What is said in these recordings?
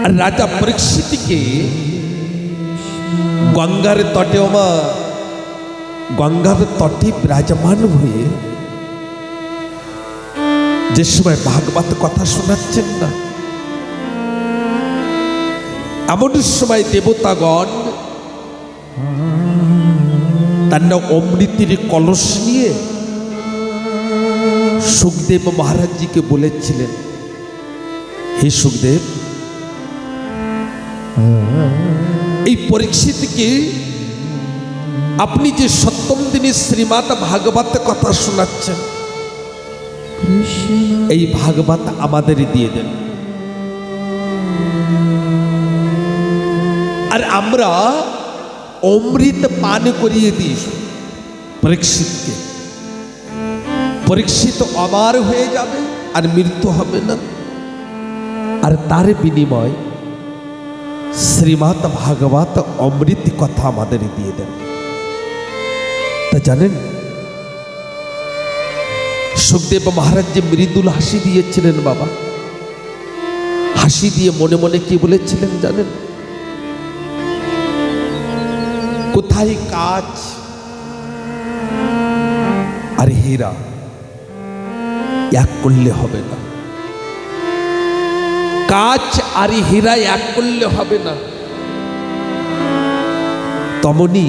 আর রাজা পরীক্ষিতকে গঙ্গার তটে গঙ্গার তটে বিরাজমান হয়ে যে সময় ভাগবত কথা শোনাচ্ছেন না, এমন সময় দেবতাগণ তারা অমৃতের কলস নিয়ে সুখদেব মহারাজজিকে বলেছিলেন, হে সুখদেব, এই পরীক্ষিতকে আপনি যে সপ্তম দিনে শ্রীমাতা ভাগবত কথা শোনাচ্ছেন, এই ভাগবত আমাদের দিয়ে দেন, আর আমরা অমৃত পান করিয়ে দিই পরীক্ষিতকে। পরীক্ষিত অমর হয়ে যাবে আর মৃত্যু হবে না, আর তার বিনিময় শ্রীমাতা ভাগবত অমৃত কথা আমাদের দিয়ে দেন। তা জানেন সুখদেব মহারাজ যে মৃদুল হাসি দিয়েছিলেন বাবা, হাসি দিয়ে মনে মনে কি বলেছিলেন জানেন? কোথায় কাঁচ আর হীরা এক করলে হবে না, কাঁচ আর হীরা এক করলে হবে না, তেমনি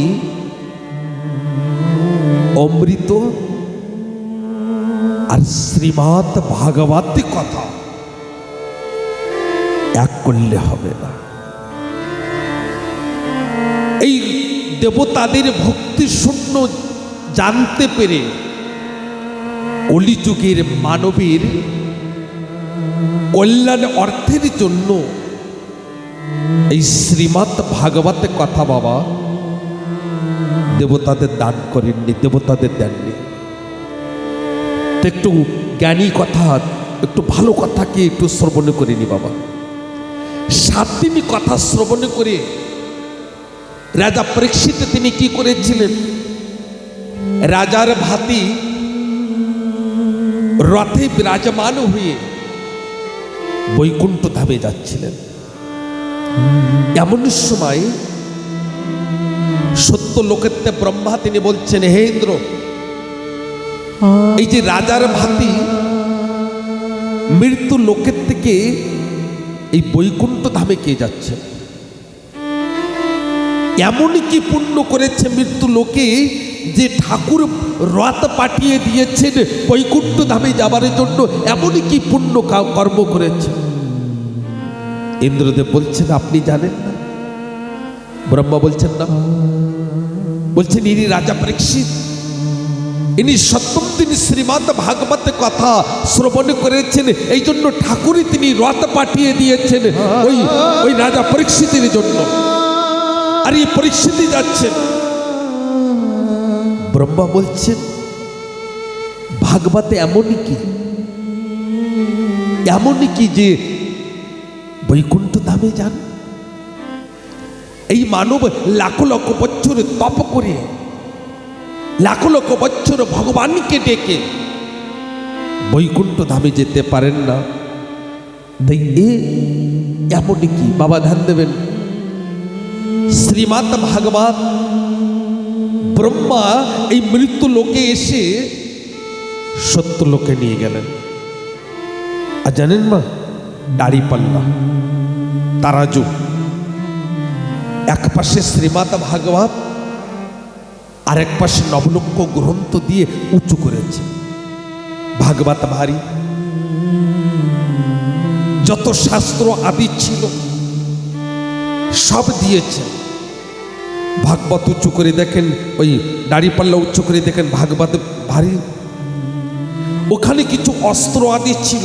অমৃত আর শ্রীমৎ ভাগবত কথা এক করলে হবে না। এই দেবতাদের ভক্তি শূন্য জানতে পেরে কলিযুগের মানবীর কল্যাণ অর্থের জন্য এই শ্রীমৎ ভাগবত কথা বাবা দেবতাদের দান করেননি, দেবতাদের দেননি। তো একটু জ্ঞানী কথা, একটু ভালো কথাকে একটু শ্রবণ করিনি বাবা। 7 দিন কথা শ্রবণ করে রাজা পরীক্ষিত তিনি কি করেছিলেন? রাজার ভাতি রথে বিরাজমান হয়ে বৈকুণ্ঠ ধামে যাচ্ছিলেন। এমন সময় সত্য লোকেতে ব্রহ্মা তিনি বলছেন, হে ইন্দ্র, এই যে রাজার ভাতি মৃত্যু লোকের থেকে এই বৈকুণ্ঠ ধামে কে যাচ্ছে? এমন কি পুণ্য করেছে মৃত্যু লোকে যে ঠাকুর রথ পাঠিয়ে দিয়েছেন বৈকুণ্ঠ ধামে যাবার জন্য? এমন কি পুণ্য কর্ম করেছে? ইন্দ্রদেব বলছেন, আপনি জানেন না? ব্রহ্মা বলছেন না, বলছেন ইনি রাজা পরীক্ষিত, ইনি সপ্তম দিন শ্রীমৎ ভাগবত কথা শ্রবণ করেছেন, এই জন্য ঠাকুরই তিনি রথ পাঠিয়ে দিয়েছেন ওই রাজা পরীক্ষিতের জন্য, আর এই পরীক্ষিত যাচ্ছেন। ব্রহ্মা বলছেন, ভাগবতে এমনই কি যে বৈকুণ্ঠ ধামে যান? এই মানব লাখ লাখ বছর তপ করে, লাখ লাখ বছর ভগবানকে ডেকে বৈকুণ্ঠ ধামে যেতে পারেন না, তাই এমনই কি বাবা ধ্যান দেবেন। শ্রীমৎ ভাগবত ব্রহ্মা এই মৃত্যু লোকে এসে সত্য লোকে নিয়ে গেলেন। আর জানেন মা, দাড়িপাল্লা তারাজু, এক পাশে শ্রীমৎ ভাগবত আর এক পাশে নবলক্ষ গ্রন্থ দিয়ে উঁচু করেছে। ভাগবত ভারী, যত শাস্ত্র আদি ছিল সব দিয়েছে। ভাগবত উঁচু করে দেখেন, ওই দাড়িপাল্লা উঁচু করে দেখেন ভাগবত ভারী। ওখানে কিছু অস্ত্র আদি ছিল,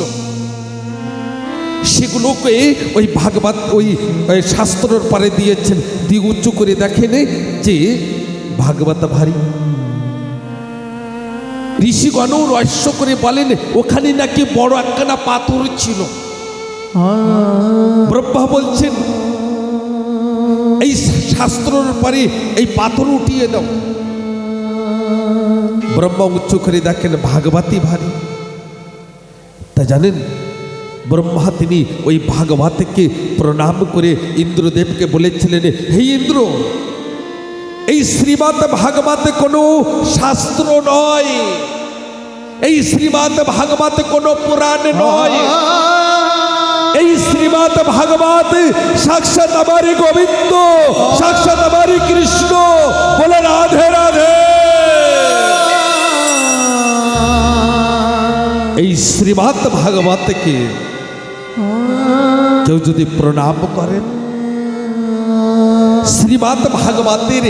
সেগুলোকে ওই ভাগবত ওই শাস্ত্রের পারে দিয়েছেন, দিয়ে উঁচু করে দেখেন যে ভাগবত ভারী। ঋষিগণও রহস্য করে বলেন ওখানে নাকি বড় একখানা পাথর ছিল। ব্রহ্মা বলছেন এই শাস্ত্রের পরে এই পাথর উঠিয়ে দাও। ব্রহ্মা উচ্চ করে দেখেন ভাগবতী ভারী। তা জানেন ব্রহ্মা তিনি ওই ভাগবতকে প্রণাম করে ইন্দ্রদেবকে বলেছিলেন, হে ইন্দ্র, এই শ্রীমদ্ ভাগবত কোনো শাস্ত্র নয়, এই শ্রীমদ্ ভাগবত কোনো পুরাণ নয়, এই শ্রীমদ্ ভাগবত সাক্ষাৎ আমার গোবিন্দ, সাক্ষাৎ আমার কৃষ্ণ। বলে রাধে রাধে। এই শ্রীমদ্ ভাগবতকে কেউ যদি প্রণাম করেন, শ্রীমদ্ ভাগবতের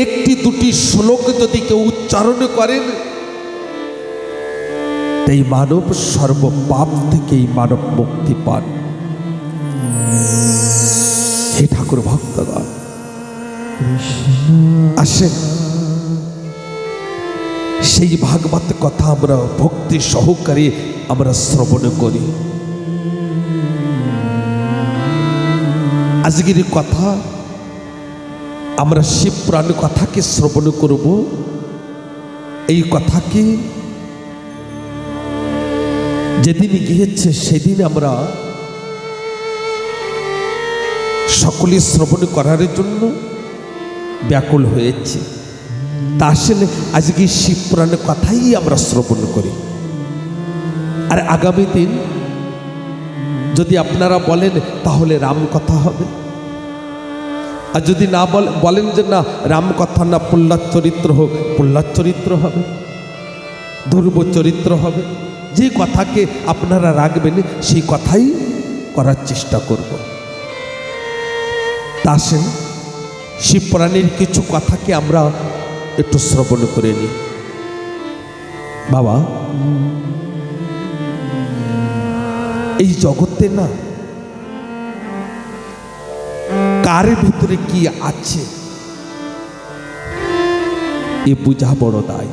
একটি দুটি শ্লোক যদি কেউ উচ্চারণ করেন, এই মানব সর্বপাপ থেকে এই মানব মুক্তি পান। হে ঠাকুর ভক্তগণ, আসেন সেই ভাগবত কথা আমরা ভক্তি সহকারে আমরা শ্রবণ করি। আজকের কথা আমরা শিব পুরাণ কথাকে শ্রবণ করব। এই কথাকে যেদিন গিয়েছে সেদিন আমরা সকলে শ্রবণ করার জন্য ব্যাকুল হয়েছে। তা আসলে আজকে শিব পুরাণের কথাই আমরা শ্রবণ করি। আর আগামী দিন যদি আপনারা বলেন তাহলে রাম কথা হবে, আর যদি না বলেন যে না রাম কথা না, প্রহ্লাদ চরিত্র হোক, প্রহ্লাদ চরিত্র হবে, ধ্রুব চরিত্র হবে। যে কথাকে আপনারা রাখবেন সেই কথাই করার চেষ্টা করব। তা আসেন শিবপুরাণের কিছু কথাকে আমরা একটু শ্রবণ করে নিই। বাবা, এই জগতে না কার ভিতরে কি আছে এ বুঝা বড় দায়।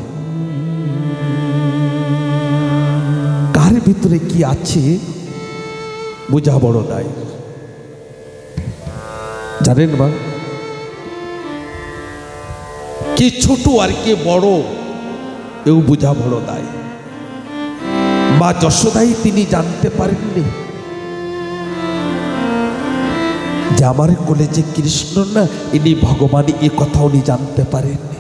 কার ভিতরে কি আছে বুঝা বড় দায়। জানেন বা, কে ছোট আর কে বড় এও বুঝা বড় দায়। মা যশোদাই তিনি জানতে পারেননি যে আমার কোলে যে কৃষ্ণ না, ইনি ভগবান, এ কথা উনি জানতে পারেননি।